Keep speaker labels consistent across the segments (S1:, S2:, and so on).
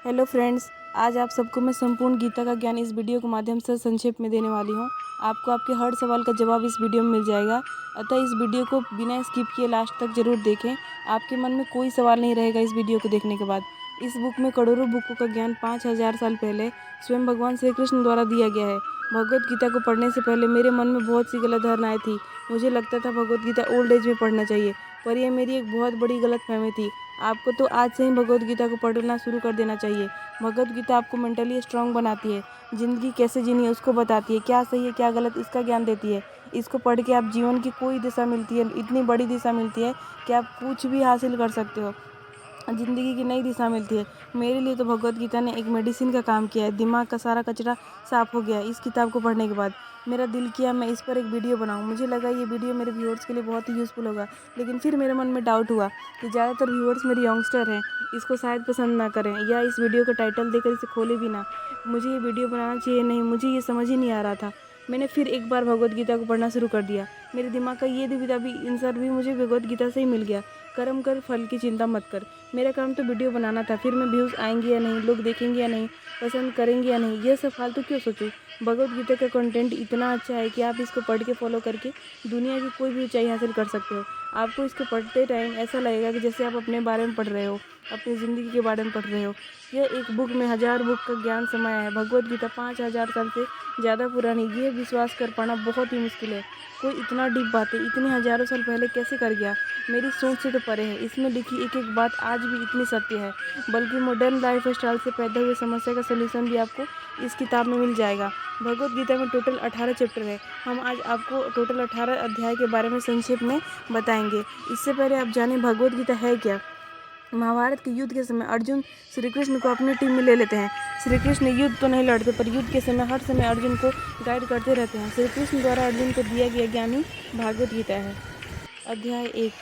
S1: Hello friends, आज आप सबको मैं संपूर्ण गीता का ज्ञान इस वीडियो के माध्यम से संक्षेप में देने वाली हूँ। आपको आपके हर सवाल का जवाब इस वीडियो में मिल जाएगा, अतः इस वीडियो को बिना स्किप किए लास्ट तक जरूर देखें। आपके मन में कोई सवाल नहीं रहेगा इस वीडियो को देखने के बाद। इस बुक में करोड़ों बुकों का ज्ञान 5000 साल पहले स्वयं भगवान श्री कृष्ण द्वारा दिया गया है। भगवत गीता को पढ़ने से पहले मेरे मन में बहुत सी गलत धारणाएं थी। मुझे लगता था भगवत गीता ओल्ड एज में पढ़ना चाहिए, पर यह मेरी एक बहुत बड़ी गलतफहमी थी। आपको तो आज से ही भगवत गीता को पढ़ना शुरू कर देना चाहिए। भगवत गीता आपको मेंटली स्ट्रांग बनाती है, ज़िंदगी कैसे जीनी है उसको बताती है, क्या सही है क्या गलत इसका ज्ञान देती है। इसको पढ़ के आप जीवन की कोई दिशा मिलती है, इतनी बड़ी दिशा मिलती है कि आप कुछ भी हासिल कर सकते हो। ज़िंदगी की नई दिशा मिलती है। मेरे लिए तो भगवत गीता ने एक मेडिसिन का काम किया है। दिमाग का सारा कचरा साफ हो गया है इस किताब को पढ़ने के बाद। मेरा दिल किया मैं इस पर एक वीडियो बनाऊं। मुझे लगा ये वीडियो मेरे व्यूअर्स के लिए बहुत ही यूज़फुल होगा, लेकिन फिर मेरे मन में डाउट हुआ कि ज़्यादातर व्यूअर्स मेरे यंगस्टर हैं, इसको शायद पसंद ना करें या इस वीडियो का टाइटल देकर इसे खोले भी ना। मुझे ये वीडियो बनाना चाहिए नहीं, मुझे ये समझ ही नहीं आ रहा था। मैंने फिर एक बार भगवत गीता को पढ़ना शुरू कर दिया। मेरे दिमाग का ये दुविधा भी आंसर भी मुझे भगवत गीता से ही मिल गया। कर्म कर, फल की चिंता मत कर। मेरा काम तो वीडियो बनाना था, फिर मैं व्यूज़ आएंगे या नहीं, लोग देखेंगे या नहीं, पसंद करेंगे या नहीं, ये सब फालतू क्यों सोचूं। भगवत गीता का कंटेंट इतना अच्छा है कि आप इसको पढ़ के फॉलो करके दुनिया की कोई भी ऊंचाई हासिल कर सकते हो। आपको इसको पढ़ते टाइम ऐसा लगेगा कि जैसे आप अपने बारे में पढ़ रहे हो, अपनी ज़िंदगी के बारे में पढ़ रहे हो। यह एक बुक में 1000 बुक का ज्ञान समाया है। भगवत गीता 5000 साल से ज़्यादा पुरानी, ये विश्वास कर पाना बहुत ही मुश्किल है। कोई इतना डीप बातें इतने हज़ारों साल पहले कैसे कर गया, मेरी सोच से तो परे है। इसमें लिखी एक एक बात आज भी इतनी सत्य है, बल्कि मॉडर्न लाइफ स्टाइल से पैदा हुए समस्या का सलूशन भी आपको इस किताब में मिल जाएगा। भगवत गीता में टोटल 18 चैप्टर है। हम आज आपको टोटल 18 अध्याय के बारे में संक्षेप में बताएंगे। इससे पहले आप जानें भगवत गीता है क्या। महाभारत के युद्ध के समय अर्जुन श्री कृष्ण को अपनी टीम में ले लेते हैं। श्री कृष्ण युद्ध तो नहीं लड़ते, पर युद्ध के समय हर समय अर्जुन को गाइड करते रहते हैं। श्री कृष्ण द्वारा अर्जुन को दिया गया ज्ञान ही भागवत गीता है। अध्याय 1।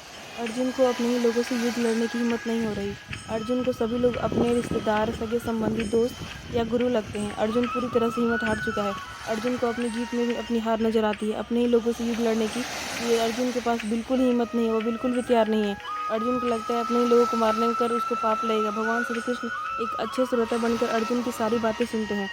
S1: अर्जुन को अपने ही लोगों से युद्ध लड़ने की हिम्मत नहीं हो रही। अर्जुन को सभी लोग अपने रिश्तेदार, सगे संबंधी, दोस्त या गुरु लगते हैं। अर्जुन पूरी तरह से हिम्मत हार चुका है। अर्जुन को अपनी जीत में भी अपनी हार नजर आती है। अपने ही लोगों से युद्ध लड़ने की ये अर्जुन के पास बिल्कुल ही हिम्मत नहीं है, वो बिल्कुल भी तैयार नहीं है। अर्जुन को लगता है अपने ही लोगों को मारने कर उसको पाप लगेगा। भगवान श्री कृष्ण एक अच्छे श्रोता बनकर अर्जुन की सारी बातें सुनते हैं।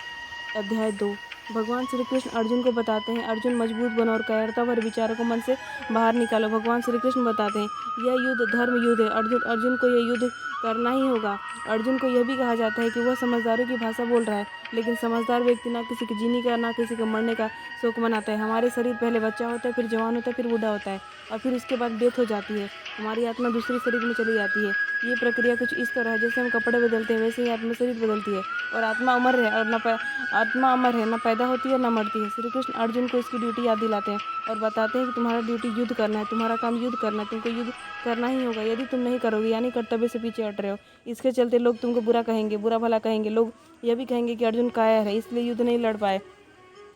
S1: अध्याय 2। भगवान श्री कृष्ण अर्जुन को बताते हैं, अर्जुन मजबूत बनो और कायरता भरे विचारों को मन से बाहर निकालो। भगवान श्री कृष्ण बताते हैं, यह युद्ध धर्म युद्ध है। अर्जुन को यह युद्ध करना ही होगा। अर्जुन को यह भी कहा जाता है कि वह समझदारों की भाषा बोल रहा है, लेकिन समझदार व्यक्ति ना किसी के जीने का ना किसी के मरने का शौक मनाता है। हमारे शरीर पहले बच्चा होता है, फिर जवान होता है, फिर बूढ़ा होता है और फिर उसके बाद डेथ हो जाती है। हमारी आत्मा दूसरे शरीर में चली जाती है। ये प्रक्रिया कुछ इस तरह है, जैसे हम कपड़े बदलते हैं वैसे ही आत्मा शरीर बदलती है। और आत्मा अमर है और आत्मा अमर है, ना पैदा होती है ना मरती है। श्री कृष्ण अर्जुन को इसकी ड्यूटी याद दिलाते हैं और बताते हैं कि तुम्हारा ड्यूटी युद्ध करना है, तुम्हारा काम युद्ध करना है, तुमको युद्ध करना ही होगा। यदि तुम नहीं करोगे यानी कर्तव्य से पीछे हट रहे हो, इसके चलते लोग तुमको बुरा कहेंगे, बुरा भला कहेंगे। लोग यह भी कहेंगे कि अर्जुन कायर है इसलिए युद्ध नहीं लड़ पाए।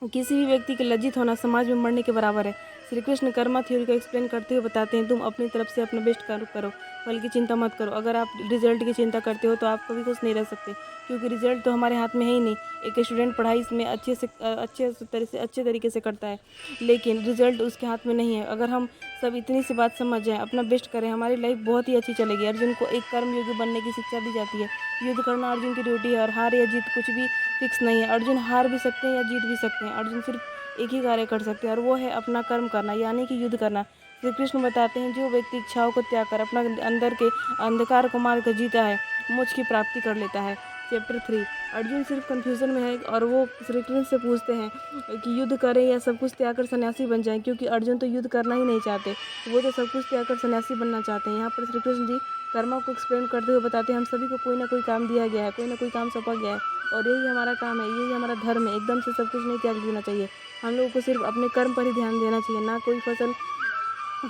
S1: किसी भी व्यक्ति के लज्जित होना समाज में मरने के बराबर है। श्री कृष्ण कर्मा थ्योरी को एक्सप्लेन करते हुए बताते हैं, तुम अपनी तरफ से अपना बेस्ट करो, फल की चिंता मत करो। अगर आप रिजल्ट की चिंता करते हो तो आप कभी खुश नहीं रह सकते, क्योंकि रिजल्ट तो हमारे हाथ में है ही नहीं। एक स्टूडेंट पढ़ाई इसमें अच्छे तरीके से करता है, लेकिन रिजल्ट उसके हाथ में नहीं है। अगर हम सब इतनी सी बात समझ जाएं, अपना बेस्ट करें, हमारी लाइफ बहुत ही अच्छी चलेगी। अर्जुन को एक कर्मयोगी बनने की शिक्षा दी जाती है। युद्ध करना अर्जुन की ड्यूटी है और हार या जीत कुछ भी फिक्स नहीं है। अर्जुन हार भी सकते हैं या जीत भी सकते हैं। अर्जुन सिर्फ एक ही कार्य कर सकते हैं और वो है अपना कर्म करना, यानी कि युद्ध करना। श्री कृष्ण बताते हैं, जो व्यक्ति इच्छाओं को त्याग कर अपना अंदर के अंधकार को मार कर जीता है, मोक्ष की प्राप्ति कर लेता है। चैप्टर 3। अर्जुन सिर्फ कन्फ्यूज़न में है और वो श्री कृष्ण से पूछते हैं कि युद्ध करें या सब कुछ त्याग कर सन्यासी बन जाएं, क्योंकि अर्जुन तो युद्ध करना ही नहीं चाहते, वो तो सब कुछ त्याग कर सन्यासी बनना चाहते हैं। यहाँ पर श्री कृष्ण जी कर्मा को एक्सप्लेन करते हुए बताते हैं, हम सभी को कोई ना कोई काम दिया गया है, कोई ना कोई काम सौंपा गया है और यही हमारा काम है, यही हमारा धर्म है। एकदम से सब कुछ नहीं त्याग देना चाहिए। हम लोगों को सिर्फ अपने कर्म पर ही ध्यान देना चाहिए, ना कोई फसल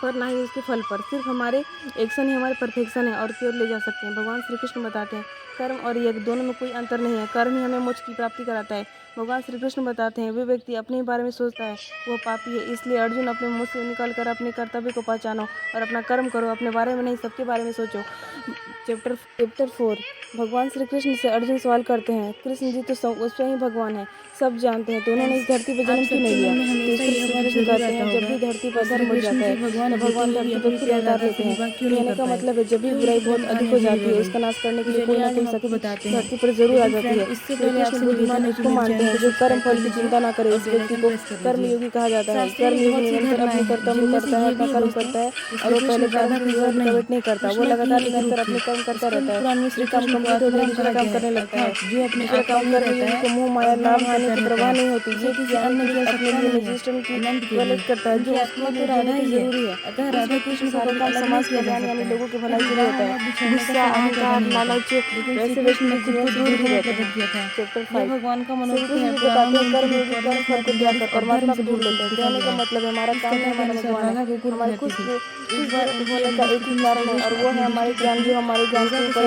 S1: पर ना ही उसके फल पर। सिर्फ हमारे एक्शन ही हमारे परफेक्शन है और की ओर ले जा सकते हैं। भगवान श्री कृष्ण बताते हैं, कर्म और यज्ञ दोनों में कोई अंतर नहीं है। कर्म ही हमें मोक्ष की प्राप्ति कराता है। भगवान श्री कृष्ण बताते हैं, वे व्यक्ति अपने ही बारे में सोचता है वह पापी है। इसलिए अर्जुन अपने मुँह से निकल कर अपने कर्तव्य को पहचानो और अपना कर्म करो। अपने बारे में नहीं, सबके बारे में सोचो। चैप्टर 4। भगवान श्री कृष्ण से अर्जुन सवाल करते हैं, कृष्ण जी तो स्वयं ही भगवान है, सब जानते हैं, तो उन्होंने इस धरती पर जन्म क्यों नहीं लिया। तो इस पर श्री कृष्ण कहते हैं, जब भी धरती पर धर्म बढ़ जाता है तो भगवान धरती पर खुद अवतार लेते हैं। कहने का मतलब है, जब भी बुराई बहुत अधिक हो जाती है, उसका नाश करने के लिए कोई ना कोई शक्ति धरती पर जरूर आ जाती है। श्री कृष्ण बुद्धिमान उसको मानते हैं जो कर्म फल की चिंता न करे। इस व्यक्ति को कर्मयोगी कहा जाता है। कर्मयोगी निरंतर अपने कर्तव्य करता है, अपना कर्म करता है, और वो पहले कर्म की ओर कमिट नहीं करता। वो लगातार निरंतर अपने कर्म करता रहता है। ये काम कंप्लीट हो जाए दूसरा काम करने लगता है। दूसरा काम कर्मयोगी को मोह माया लाभ हानि की परवाह नहीं होती। ये किसी अन्य की अपने लिए निजिष्टन की गलत करता है, जो उसके लिए जीने की जरूरी है। अतः राधा कृष्ण का काम समाज कल्याण यानी लोगों की भलाई के लिए होता है। गुस्सा, अहंकार, लालच वैसे व्यक्ति के जीवन से दूर ही रहते हैं। चैप्टर 5। भगवान का मनोरथ है, बताते हैं कर्मयोगी कर्म फल को त्याग कर परमात्मा को ढूंढ लेते हैं। कहने का मतलब है, हमारा काम है, हमारा भगवान है, हमारे खुश होने का एक ही कारण है, और वो है हमारे ज्ञान, जो हमारे ज्ञान के ऊपर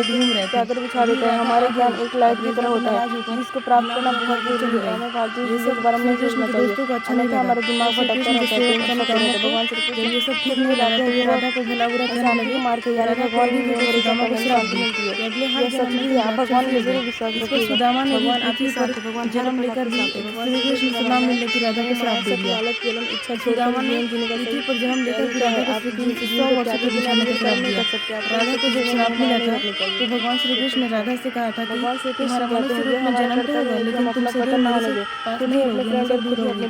S1: चादर बिछा देता है। हमारे ज्ञान एक लाइट की तरह होता है, जिसको प्राप्त करना बहुत जरूरी है। हमें फालतू चीजों के बारे में नहीं सोचना चाहिए, अन्यथा हमारा दिमाग भटकता रहता है, टेंशन होते रहता है। भगवान श्री कृष्ण सब ठीक नहीं बताते हैं कि राधा को भला बुरा शांति के मार्ग है, यानी भगवान ही भरोसा करने में शांति मिलती है। यह सच भी है, आप भगवान में जरूर विश्वास रखिएगा। भगवान आपके साथ है, भगवान जन्म लेकर भी श्री कृष्ण से नाम मिलने की राधा को श्राप दे दिया। इच्छा छोड़कर जीवन जीने का पृथ्वी पर जन्म लेकर भी राधा को श्री कृष्ण 100 वर्षों तक बिना नहीं कर सकते। राधा को जब श्राप मिला था तो भगवान श्री कृष्ण ने राधा से कहा था कि तुम्हारा मनुष्य रूप में जन्म तो होगा, लेकिन तुम सदैव मेरे से पास नहीं रहोगे, हमसे दूर रहोगे।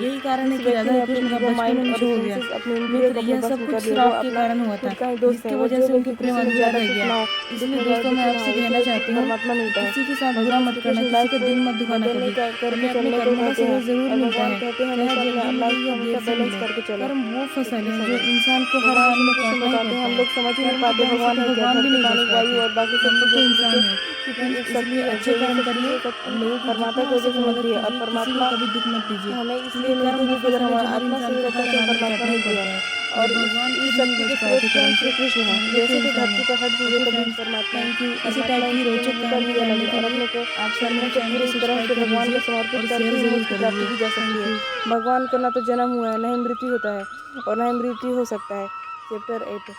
S1: यही कारण है कि राधा कृष्ण का बचपन में छोड़ गया। मित्र, यह सब कुछ श्राप के कारण हुआ था, जिसकी वजह से उनकी प्रेम अधूरा रह गया। इसलिए दोस्तों, मैं आपसे कहना चाहती हूँ, किसी के साथ बुरा मत करना, किसी का दिल मत दुखाना कभी। हमें अपने कर्मों का सजा जरूर मिलता है, चाहे जल्दी या देर से मिले। कर्म वो फसल है जो इंसान को हर हाल में काटना ही पड़ता है। हम लोग समझ ही नहीं पाते भगवान भी नहीं बच पाते, और बाकी सब लोग तो इंसान है। इसलिए अच्छे कर्म करिए, लोगों की परमात्मा को जैसे मदद कीजिए, और परमात्मा कभी दुख मत दीजिए। हमें इसलिए कर्म वो फसल है जो हर इंसान को हर हाल में काटना ही पड़ता है, और भगवान इस शक्ति के स्रोत स्वयं श्री कृष्ण है। जैसे कि धरती पर हर चीजों के बीच परमात्मा है, इसी टाइप की रोचक कहानी जानने के लिए आप चैनल को पूरी तरह से भगवान को समर्पित करके ही मुक्ति प्राप्ति की जा सकती है। भगवान का ना तो जन्म हुआ है, न ही मृत्यु होता है, और न ही मृत्यु हो सकता है। चैप्टर 8।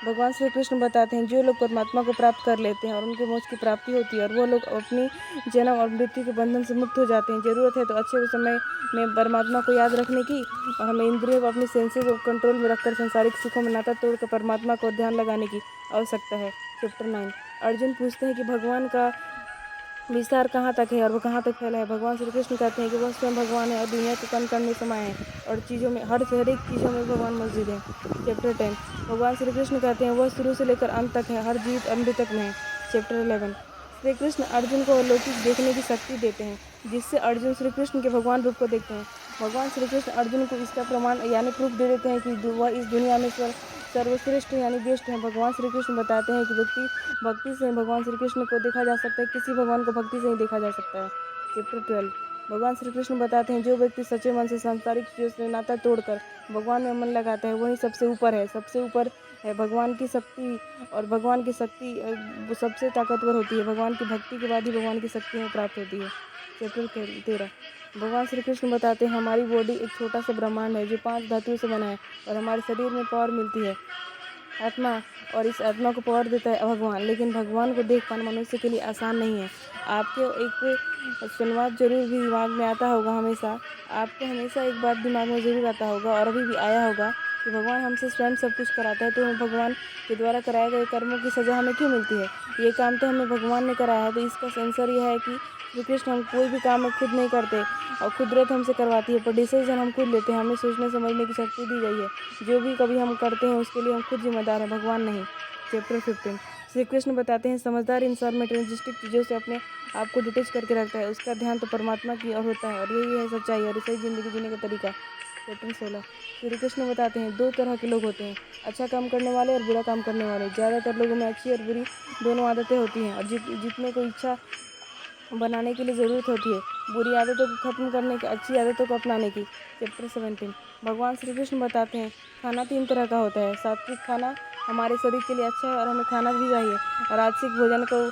S1: भगवान श्री कृष्ण बताते हैं, जो लोग परमात्मा को प्राप्त कर लेते हैं और उनके मोक्ष की प्राप्ति होती है, और वो लोग अपनी जन्म और मृत्यु के बंधन से मुक्त हो जाते हैं। जरूरत है तो अच्छे समय में परमात्मा को याद रखने की, और हमें इंद्रियों को अपनी सेंसेस को कंट्रोल में रखकर सांसारिक सुखों में नाता तोड़कर परमात्मा को ध्यान लगाने की आवश्यकता है। चैप्टर 9। अर्जुन पूछते हैं कि भगवान का विस्तार कहाँ तक है और वह कहाँ तक फैला है। भगवान श्री कृष्ण कहते हैं कि वह स्वयं भगवान है और दुनिया के कण कण में समाये हैं, और चीज़ों में हर एक चीज़ों में भगवान मौजूद है। चैप्टर 10। भगवान श्री कृष्ण कहते हैं वह शुरू से लेकर अंत तक है, हर जीवित और मृतक में है। चैप्टर 11। श्री कृष्ण अर्जुन को अलौकिक देखने की शक्ति देते हैं, जिससे अर्जुन श्री कृष्ण के भगवान रूप को देखते हैं। भगवान श्री कृष्ण अर्जुन को इसका प्रमाण यानी प्रूफ दे देते हैं कि वह इस दुनिया में सर्वश्रेष्ठ यानी बेस्ट है। भगवान श्री कृष्ण बताते हैं कि भक्ति से भगवान श्री कृष्ण को देखा जा सकता है, किसी भगवान को भक्ति से ही देखा जा सकता है। चैप्टर 12। भगवान श्री कृष्ण बताते हैं, जो व्यक्ति सच्चे मन से सांसारिक चीज़ों से नाता तोड़कर भगवान में मन लगाता है, वही सबसे ऊपर है, सबसे ऊपर है। भगवान की शक्ति, और भगवान की शक्ति सबसे ताकतवर होती है। भगवान की भक्ति के बाद ही भगवान की शक्ति हमें प्राप्त होती है। चैप्टर 13। भगवान श्री कृष्ण बताते हैं, हमारी बॉडी एक छोटा सा ब्रह्मांड है जो 5 धातुओं से बना है, और हमारे शरीर में पावर मिलती है आत्मा, और इस आत्मा को पावर देता है भगवान। लेकिन भगवान को देख पाना मनुष्य के लिए आसान नहीं है। आपके एक संवाद जरूर भी दिमाग में आता होगा, हमेशा आपको हमेशा एक बात दिमाग में ज़रूर आता होगा, और अभी भी आया होगा, कि भगवान हमसे स्वयं सब कुछ कराता है, तो हमें भगवान के द्वारा कराए गए कर्मों की सज़ा हमें क्यों मिलती है। ये काम तो हमें भगवान ने कराया है। तो इसका सेंसर यह है कि श्री कृष्ण हम कोई भी काम खुद नहीं करते, और कुदरत हमसे करवाती है, पर डिसीजन हम खुद लेते हैं। हमें सोचने समझने की शक्ति दी गई है। जो भी कभी हम करते हैं उसके लिए हम खुद जिम्मेदार हैं, भगवान नहीं। चैप्टर 15। श्री कृष्ण बताते हैं, समझदार इंसान मटेरियलिस्टिक चीज़ों से अपने आप को डिटेच करके रखता है, उसका ध्यान तो परमात्मा की ओर होता है, और यही है सच्चाई और सही ज़िंदगी जीने का तरीका। चैप्टर 16। श्री कृष्ण बताते हैं, 2 तरह के लोग होते हैं, अच्छा काम करने वाले और बुरा काम करने वाले। ज़्यादातर लोगों में अच्छी और बुरी दोनों आदतें होती हैं, और जितने को इच्छा बनाने के लिए ज़रूरत होती है बुरी आदतों को ख़त्म करने की, अच्छी आदतों को अपनाने की। चैप्टर 17। भगवान श्री कृष्ण बताते हैं, खाना 3 तरह का होता है। सात्विक खाना हमारे शरीर के लिए अच्छा है, और हमें खाना भी चाहिए। राजसिक भोजन को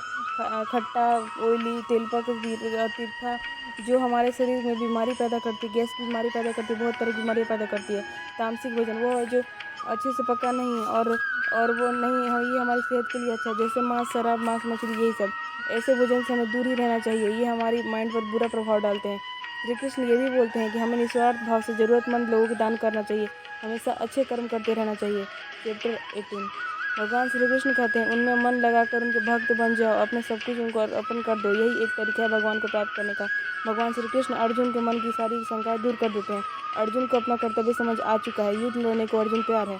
S1: खट्टा, ऑयली, तेलपक और तीखा, जो हमारे शरीर में बीमारी पैदा करती है, गैस की बीमारी पैदा करती है, बहुत तरह की बीमारी पैदा करती है। तामसिक भोजन वो है जो अच्छे से पका नहीं और वो नहीं है, ये हमारी सेहत के लिए अच्छा है। जैसे मांस, शराब, मांस मछली, यही सब ऐसे भोजन से हमें दूर ही रहना चाहिए। ये हमारी माइंड पर बुरा प्रभाव डालते हैं। श्री कृष्ण ये भी बोलते हैं कि हमें निस्वार्थ भाव से ज़रूरतमंद लोगों को दान करना चाहिए, हमेशा अच्छे कर्म करते रहना चाहिए। चैप्टर 18। भगवान श्री कृष्ण कहते हैं, उनमें मन लगाकर उनके भक्त बन जाओ, अपने सब कुछ उनको अर्पण कर दो। यही एक तरीका है भगवान को प्राप्त करने का। भगवान श्री कृष्ण अर्जुन के मन की सारी शंकाएं दूर कर देते हैं। अर्जुन को अपना कर्तव्य समझ आ चुका है। युद्ध लड़ने को अर्जुन तैयार है।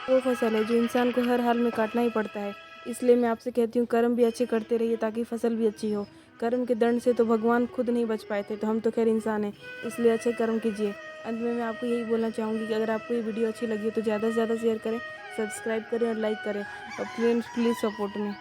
S1: वो फसल है जो इंसान को हर हाल में काटना ही पड़ता है। इसलिए मैं आपसे कहती हूँ, कर्म भी अच्छे करते रहिए ताकि फसल भी अच्छी हो। कर्म के दंड से तो भगवान खुद नहीं बच पाए थे, तो हम तो खैर इंसान हैं, इसलिए अच्छे कर्म कीजिए। अंत में मैं आपको यही बोलना चाहूँगी कि अगर आपको ये वीडियो अच्छी लगी हो तो ज़्यादा से ज़्यादा शेयर करें, सब्सक्राइब करें और लाइक करें, और फ्रेंड्स प्लीज़ सपोर्ट में।